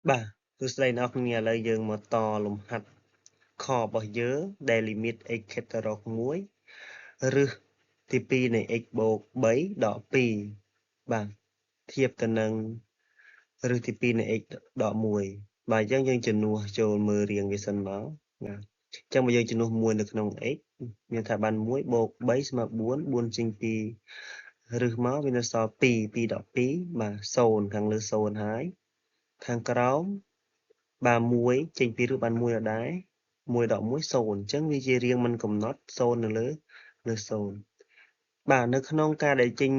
Bà, tôi sẽ nói nghe lời dương mà to lùm hạt kho bỏ dớ để limit x kết rọc muối rư thì pi này x bột bấy đỏ pi bà thiệp tân năng rư thì pi này x đỏ mùi bà dân dân chân nua cho mơ riêng về sân máu trong bây giờ chân nua mùi được nông x nhưng thả bàn muối bột bấy mà buôn buôn trình pi rư máu vì nó so pi pi đỏ pi mà sồn thằng lư sồn hái thằng cáo bà muối trình pi rư bàn muối ở đáy muối đỏ muối sồn chẳng vì gì riêng mình cũng nót sồn nữa lỡ sồn bàនៅក្នុងការដែលចេញ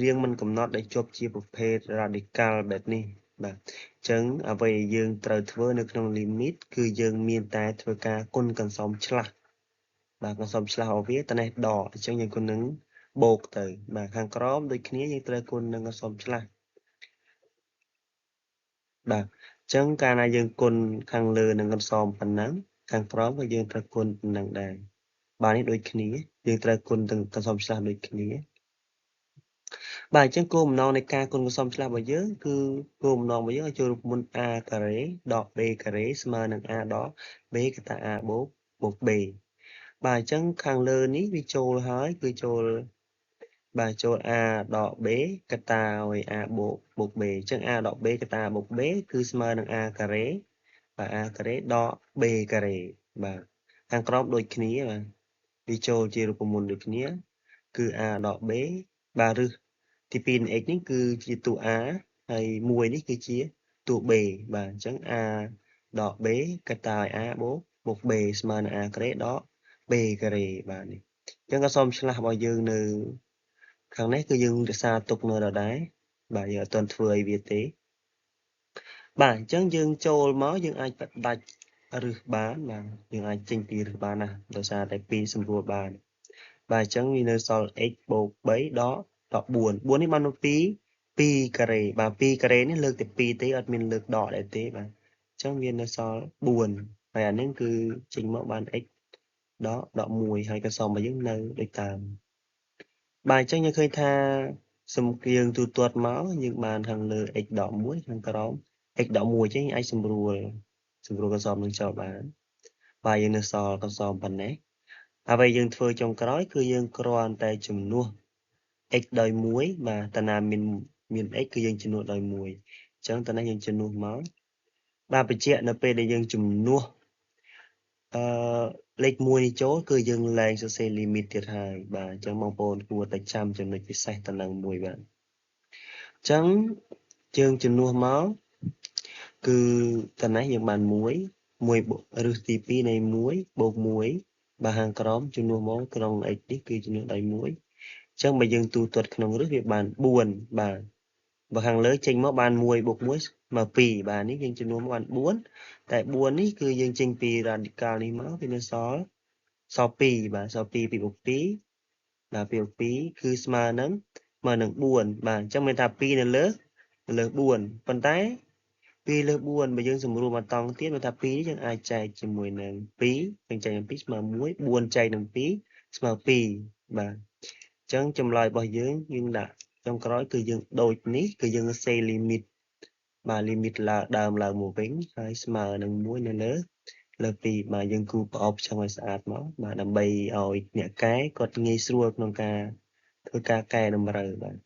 រៀងមិនកំណត់ដែលជាប់ជាប្រភេទ radical បែបនេះបាទអញ្ចឹងអ្វីយើងត្រូវធ្វើនៅក្នុង limit គឺយើងមានតែធ្វើការគុណកន្សំឆ្លាស់បាទកន្សំឆ្លាស់របស់វាតនេះដកអញ្ចឹងយើងគុណនឹងបូកទៅបាទខាងក្រោមដូចគ្នាយើងត្រូវគុណនឹងកន្សំឆ្លាស់បាទអញ្ចឹងកាលណាយើងគុណខាងលើនឹងកន្សំប៉ុណ្ណឹងខាងក្រោមក៏យើងត្រូវគុណប៉ុណ្ណឹងដែរបាទនេះដូចគ្នាយើងត្រូវគុណទាំងកន្សំឆ្លាស់ដូចគ្នាបាទអញ្ចឹងគោលបំណងនៃការគុណកន្សំឆ្លាស់របស់យើងគឺគោលបំណងរបស់យើងឲ្យចូលរូបមន្ត a ការ៉េដក b ការ៉េស្មើនឹង a ដក b កតា a បូក b បាទអញ្ចឹងខាងលើនេះវាចូលហើយគឺចូលបាទចូល a ដក b កតាឲ្យ a បូក b អញ្ចឹង a ដក b កតាបូក b គឺស្មើនឹង a ការ៉េបាទ a ការ៉េដក b ការ៉េបាទខាងក្រោមដូចគ្នាបាទវាចូលជារូបមន្តដូចគ្នាគឺ a ដក b បាទឬទី2នៃ x នេះគឺជាតួ a ហើយ1នេះគឺជាតួ b បាទអញ្ចឹង a ដក b កតាឲ្យ a បូក b ស្មើនឹង a ការ៉េដក b ការ៉េបាទនេះអញ្ចឹងក៏សូមឆ្លាស់របស់យើងនៅខាងនេះគឺយើងរក្សាទុកនៅដដែលបាទយើងអត់ទាន់ធ្វើអីវាទេបាទអញ្ចឹងយើងចូលមកយើងអាចបដាច់រឹសបានបាទយើងអាចចេញពីរឹសបានណាដោយសារតែ2សម្រួលបានបាទអញ្ចឹងវានៅសល់ x បូក3ដក14 4នេះបានមក2ការ៉េបាទ2ការ៉េនេះលើកតែ2ទេអត់មានលើកដកដែរទេបាទអញ្ចឹងវានៅសល់4ហើយអានេះគឺចេញមកបាន x ដក11ហើយកន្សំរបស់យើងនៅដូចតាមបាទអញ្ចឹងយើងឃើញថាសំគៀងទូទាត់មកយើងបានខាងលើ x ដក1ខាងក្រោម x ដក1អញ្ចឹងអាចសម្រួលកន្សំនឹងចោលបានបាទយើងនៅសល់កន្សំប៉ុណ្ណេះអ្វីយើងធ្វើចុងក្រោយគឺយើងគ្រាន់តែជំនួស x ដោយ1បាទតាណាមាន x គឺយើងជំនួសដោយ1អញ្ចឹងតាណាយើងជំនួសមកបាទបញ្ជាក់នៅពេលដែលយើងជំនួសលេខ1នេះចូលគឺយើងលែងសរសេរ limit ទៀតហើយបាទអញ្ចឹងបងប្អូនគួរតែចាំចំណុចពិសេសតានឹងមួយបាទអញ្ចឹងយើងជំនួសមកគឺតាណាយើងបាន1ឬទី2នៃ1បូក1បាទខាងក្រោមជំនួសមកក្នុង x នេះគឺជំនួសដោយ1អញ្ចឹងបើយើងទូទាត់ក្នុងរឹសវាបាន4បាទបើខាងលើចេញមកបាន1បូក1មក2បាទនេះយើងចំនួនមកបាន4តែ4នេះគឺយើងចេញពី radical នេះមកវានៅសល់2បាទសល់2ពីបូក2បាទពីបូក2គឺស្មើនឹង4បាទអញ្ចឹងមានថា2នៅលើ4ប៉ុន្តែ2លើ4បើយើងសម្រួលមកតង់ទៀតមានថា2នេះយើងអាចចែកជាមួយនឹង2យើងចែកនឹង2ស្មើ1 4ចែកនឹង2ស្មើ2បាទអញ្ចឹងចម្លើយរបស់យើងដាក់ចុងក្រោយគឺយើងដូចនេះគឺយើងសេ limit បាទ limit ដើមឡើងមកវិញហើយស្មើនឹង1នៅលើ2បាទយើងគូប្រអប់ឆ្អឹងឲ្យស្អាតមកបាទដើម្បីឲ្យអ្នកកែគាត់ងាយស្រួលក្នុងការធ្វើការកែតម្រូវបាទ